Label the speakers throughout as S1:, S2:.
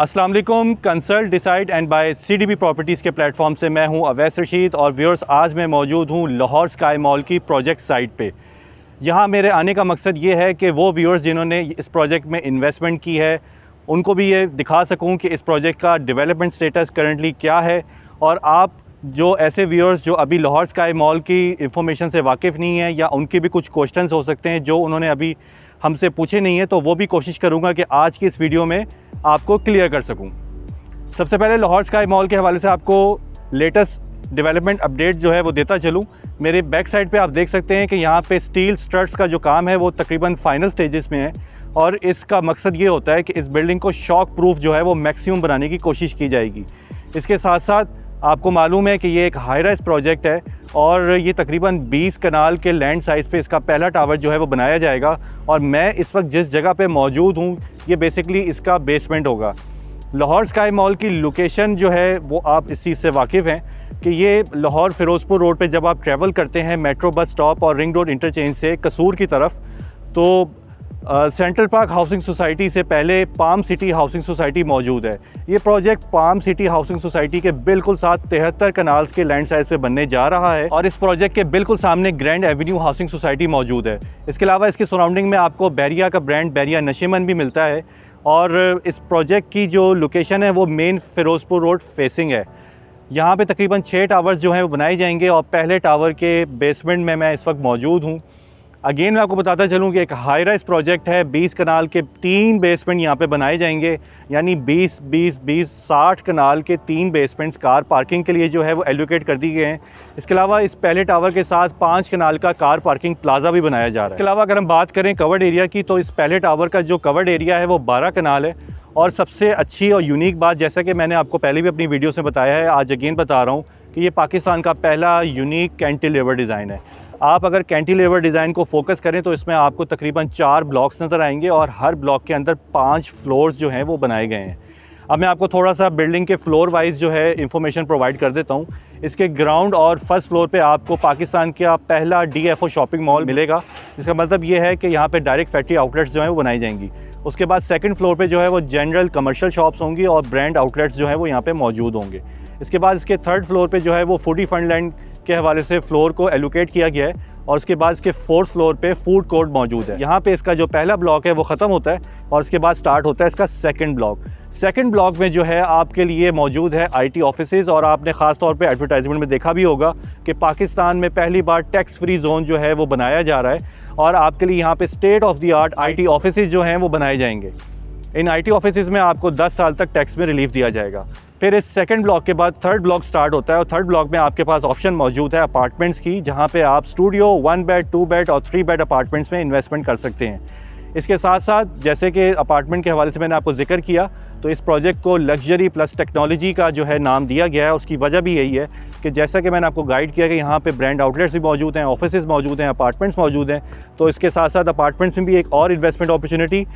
S1: अस्सलाम वालेकुम। Consult decide and buy CDB properties के प्लेटफॉर्म से मैं हूं अवैस रशीद और व्यूअर्स, आज मैं मौजूद हूं लाहौर स्काई मॉल की प्रोजेक्ट साइट पे। यहां मेरे आने का मकसद ये है कि वो व्यूअर्स जिन्होंने इस प्रोजेक्ट में इन्वेस्टमेंट की है उनको भी ये दिखा सकूं कि इस प्रोजेक्ट का डेवलपमेंट स्टेटस करंटली क्या है। और आप जो ऐसे व्यूअर्स जो अभी लाहौर स्काई मॉल की इंफॉर्मेशन से वाकिफ़ नहीं है या उनके भी कुछ क्वेश्चंस हो सकते हैं जो उन्होंने अभी हमसे पूछे नहीं है, तो वो भी कोशिश करूँगा कि आज की इस वीडियो में आपको क्लियर कर सकूं। सबसे पहले लाहौर स्काई मॉल के हवाले से आपको लेटेस्ट डेवलपमेंट अपडेट जो है वो देता चलूं। मेरे बैक साइड पे आप देख सकते हैं कि यहाँ पे स्टील स्ट्रट्स का जो काम है वो तकरीबन फाइनल स्टेजेस में है और इसका मकसद ये होता है कि इस बिल्डिंग को शॉक प्रूफ जो है वो मैक्सिमम बनाने की कोशिश की जाएगी। इसके साथ साथ आपको मालूम है कि ये एक हाई राइज प्रोजेक्ट है और ये तकरीबन 20 कनाल के लैंड साइज़ पे इसका पहला टावर जो है वो बनाया जाएगा। और मैं इस वक्त जिस जगह पे मौजूद हूँ ये बेसिकली इसका बेसमेंट होगा। लाहौर स्काई मॉल की लोकेशन जो है वो आप इस चीज़ से वाकिफ़ हैं कि ये लाहौर फ़िरोज़पुर रोड पे जब आप ट्रैवल करते हैं मेट्रो बस स्टॉप और रिंग रोड इंटरचेंज से कसूर की तरफ, तो सेंट्रल पार्क हाउसिंग सोसाइटी से पहले पाम सिटी हाउसिंग सोसाइटी मौजूद है। ये project palm city housing society के बिल्कुल साथ 73 कनाल्स के लैंड साइज़ पे बनने जा रहा है और इस प्रोजेक्ट के बिल्कुल सामने ग्रैंड एवेन्यू हाउसिंग सोसाइटी मौजूद है। इसके अलावा इसके सराउंडिंग में आपको बैरिया का ब्रांड बैरिया नशीमन भी मिलता है। और इस प्रोजेक्ट की जो लोकेशन है वो मेन फ़िरोज़पुर रोड फेसिंग है। यहाँ पे तकरीबन 6 टावर्स जो हैं वो बनाए जाएंगे और पहले टावर के बेसमेंट में मैं इस वक्त मौजूद हूँ। अगेन मैं आपको बताता चलूँ कि एक हाई राइज प्रोजेक्ट है। 20 कनाल के 3 बेसमेंट यहाँ पे बनाए जाएंगे, यानी 60 कनाल के 3 बेसमेंट्स कार पार्किंग के लिए जो है वो एलोकेट कर दिए गए हैं। इसके अलावा इस पहले टावर के साथ 5 कनाल का कार पार्किंग प्लाजा भी बनाया जा रहा है। इसके अलावा अगर हम बात करें कवर्ड एरिया की, तो इस पहले टावर का जो कवर्ड एरिया है वो 12 कनाल है। और सबसे अच्छी और यूनिक बात, जैसा कि मैंने आपको पहले भी अपनी वीडियो से बताया है, आज अगेन बता रहा हूँ कि ये पाकिस्तान का पहला यूनिक कैंटिलीवर डिज़ाइन है। आप अगर कैंटिलीवर डिज़ाइन को फोकस करें तो इसमें आपको तकरीबन 4 ब्लॉक्स नज़र आएंगे और हर ब्लॉक के अंदर 5 फ्लोर्स जो हैं वो बनाए गए हैं। अब मैं आपको थोड़ा सा बिल्डिंग के फ्लोर वाइज जो है इंफॉर्मेशन प्रोवाइड कर देता हूँ। इसके ग्राउंड और फर्स्ट फ्लोर पे आपको पाकिस्तान का पहला DFO शॉपिंग मॉल मिलेगा, जिसका मतलब ये है कि यहाँ पे डायरेक्ट फैक्ट्री आउटलेट्स जो हैं वो बनाई जाएंगी। उसके बाद सेकंड फ्लोर पे जो है वो जनरल कमर्शियल शॉप्स होंगी और ब्रांड आउटलेट्स जो हैं वो यहाँ पे मौजूद होंगे। इसके बाद इसके थर्ड फ्लोर पे जो है वो फूडी फंडलैंड के हवाले से फ्लोर को एलोकेट किया गया है और उसके बाद इसके फोर्थ फ्लोर पे फूड कोर्ट मौजूद है। यहाँ पे इसका जो पहला ब्लॉक है वो ख़त्म होता है और उसके बाद स्टार्ट होता है इसका सेकंड ब्लॉक। सेकंड ब्लॉक में जो है आपके लिए मौजूद है IT ऑफिसेज़ और आपने ख़ास तौर पे एडवर्टाइजमेंट में देखा भी होगा कि पाकिस्तान में पहली बार टैक्स फ्री जोन जो है वो बनाया जा रहा है और आपके लिए यहाँ पे state of the art IT offices जो हैं वो बनाए जाएंगे। इन IT ऑफिसेज़ में आपको 10 साल तक टैक्स में रिलीफ दिया जाएगा। फिर इस सेकंड ब्लॉक के बाद थर्ड ब्लॉक स्टार्ट होता है और थर्ड ब्लॉक में आपके पास ऑप्शन मौजूद है अपार्टमेंट्स की, जहां पे आप स्टूडियो 1 बेड 2 बेड और 3 बेड अपार्टमेंट्स में इन्वेस्टमेंट कर सकते हैं। इसके साथ साथ जैसे कि अपार्टमेंट के हवाले से मैंने आपको जिक्र किया, तो इस प्रोजेक्ट को लग्जरी प्लस टेक्नोलॉजी का जो है नाम दिया गया है। उसकी वजह भी यही है कि जैसा कि मैंने आपको गाइड किया कि यहाँ पे ब्रांड आउटलेट्स भी मौजूद हैं, ऑफिसेज़ मौजूद हैं, अपार्टमेंट्स मौजूद हैं, तो इसके साथ साथ अपार्टमेंट्स में भी एक और इन्वेस्टमेंट अपॉर्चुनिटी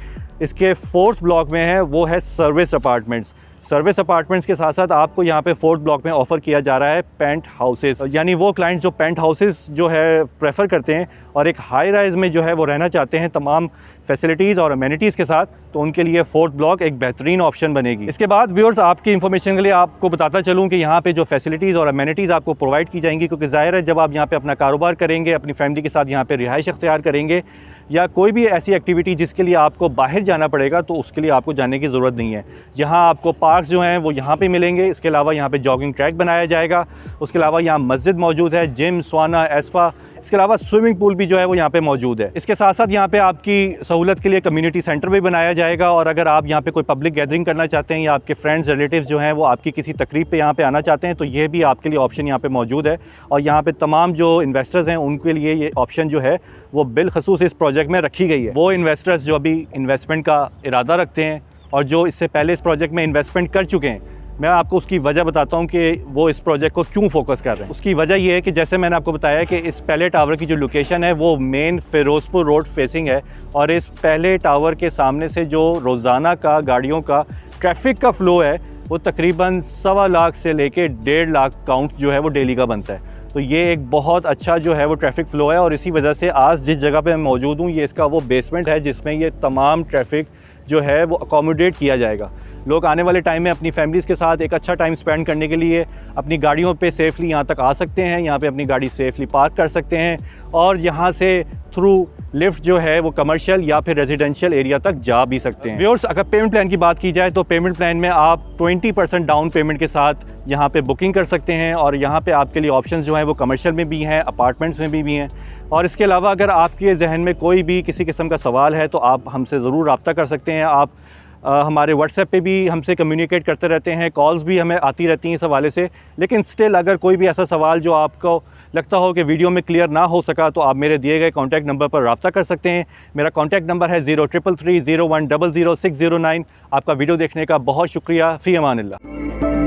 S1: इसके फोर्थ ब्लॉक में है, वो है सर्विस अपार्टमेंट्स। सर्विस अपार्टमेंट्स के साथ साथ आपको यहाँ पे फोर्थ ब्लॉक में ऑफ़र किया जा रहा है पेंट हाउसेस, यानी वो क्लाइंट्स जो पेंट हाउसेस जो है प्रेफर करते हैं और एक हाई राइज में जो है वो रहना चाहते हैं तमाम फैसिलिटीज़ और अमेनिटीज़ के साथ, तो उनके लिए फोर्थ ब्लॉक एक बेहतरीन ऑप्शन बनेगी। इसके बाद व्यूअर्स, आपकी इन्फॉर्मेशन के लिए आपको बताता चलूँ कि यहाँ पे जो फैसिलिटीज़ और अमेनिटीज़ आपको प्रोवाइड की जाएंगी, क्योंकि ज़ाहिर है जब आप यहाँ पे अपना कारोबार करेंगे, अपनी फैमिली के साथ यहाँ पे रिहाइश अख्तियार करेंगे या कोई भी ऐसी एक्टिविटी जिसके लिए आपको बाहर जाना पड़ेगा, तो उसके लिए आपको जाने की ज़रूरत नहीं है। यहाँ आपको पार्क्स जो हैं वो यहाँ पे मिलेंगे। इसके अलावा यहाँ पे जॉगिंग ट्रैक बनाया जाएगा। उसके अलावा यहाँ मस्जिद मौजूद है, जिम, स्वाना, एस्पा, इसके अलावा स्विमिंग पूल भी जो है वो यहाँ पे मौजूद है। इसके साथ साथ यहाँ पे आपकी सहूलत के लिए कम्युनिटी सेंटर भी बनाया जाएगा और अगर आप यहाँ पे कोई पब्लिक गैदरिंग करना चाहते हैं या आपके फ्रेंड्स रिलेटिव्स जो हैं वो आपकी किसी तकरीब पे यहाँ पे आना चाहते हैं, तो ये भी आपके लिए ऑप्शन यहाँ पे मौजूद है। और यहाँ पे तमाम जो इन्वेस्टर्स हैं उनके लिए ये ऑप्शन जो है वो बिलखसूस इस प्रोजेक्ट में रखी गई है। वो इन्वेस्टर्स जो अभी इन्वेस्टमेंट का इरादा रखते हैं और जो इससे पहले इस प्रोजेक्ट में इन्वेस्टमेंट कर चुके हैं, मैं आपको उसकी वजह बताता हूँ कि वो इस प्रोजेक्ट को क्यों फोकस कर रहे हैं। उसकी वजह ये है कि जैसे मैंने आपको बताया कि इस पहले टावर की जो लोकेशन है वो मेन फ़िरोज़पुर रोड फेसिंग है और इस पहले टावर के सामने से जो रोज़ाना का गाड़ियों का ट्रैफिक का फ़्लो है वो तकरीबन 1.25 लाख से लेके 1.5 लाख काउंट जो है वो डेली का बनता है। तो ये एक बहुत अच्छा जो है वो ट्रैफिक फ़्लो है और इसी वजह से आज जिस जगह पे मैं मौजूद हूँ ये इसका वो बेसमेंट है जिसमें ये तमाम ट्रैफिक जो है वो अकोमोडेट किया जाएगा। लोग आने वाले टाइम में अपनी फैमिलीज़ के साथ एक अच्छा टाइम स्पेंड करने के लिए अपनी गाड़ियों पे सेफ़ली यहाँ तक आ सकते हैं, यहाँ पे अपनी गाड़ी सेफ़ली पार्क कर सकते हैं और यहाँ से थ्रू लिफ्ट जो है वो कमर्शियल या फिर रेजिडेंशियल एरिया तक जा भी सकते हैं। व्यूअर्स, अगर पेमेंट प्लान की बात की जाए तो पेमेंट प्लान में आप 20% डाउन पेमेंट के साथ यहाँ पे बुकिंग कर सकते हैं और यहाँ पे आपके लिए ऑप्शंस जो हैं वो कमर्शियल में भी हैं, अपार्टमेंट्स में भी हैं। और इसके अलावा अगर आपके जहन में कोई भी किसी किस्म का सवाल है तो आप हमसे ज़रूर रब्ता कर सकते हैं। आप हमारे व्हाट्सएप पे भी हमसे कम्युनिकेट करते रहते हैं, कॉल्स भी हमें आती रहती हैं इस हवाले से। लेकिन स्टिल अगर कोई भी ऐसा सवाल जो आपको लगता हो कि वीडियो में क्लियर ना हो सका तो आप मेरे दिए गए कॉन्टैक्ट नंबर पर रब्ता कर सकते हैं। मेरा कॉन्टैक्ट नंबर है 0333 01 00609। आपका वीडियो देखने का बहुत शुक्रिया। फ़ी अमानिल्लाह।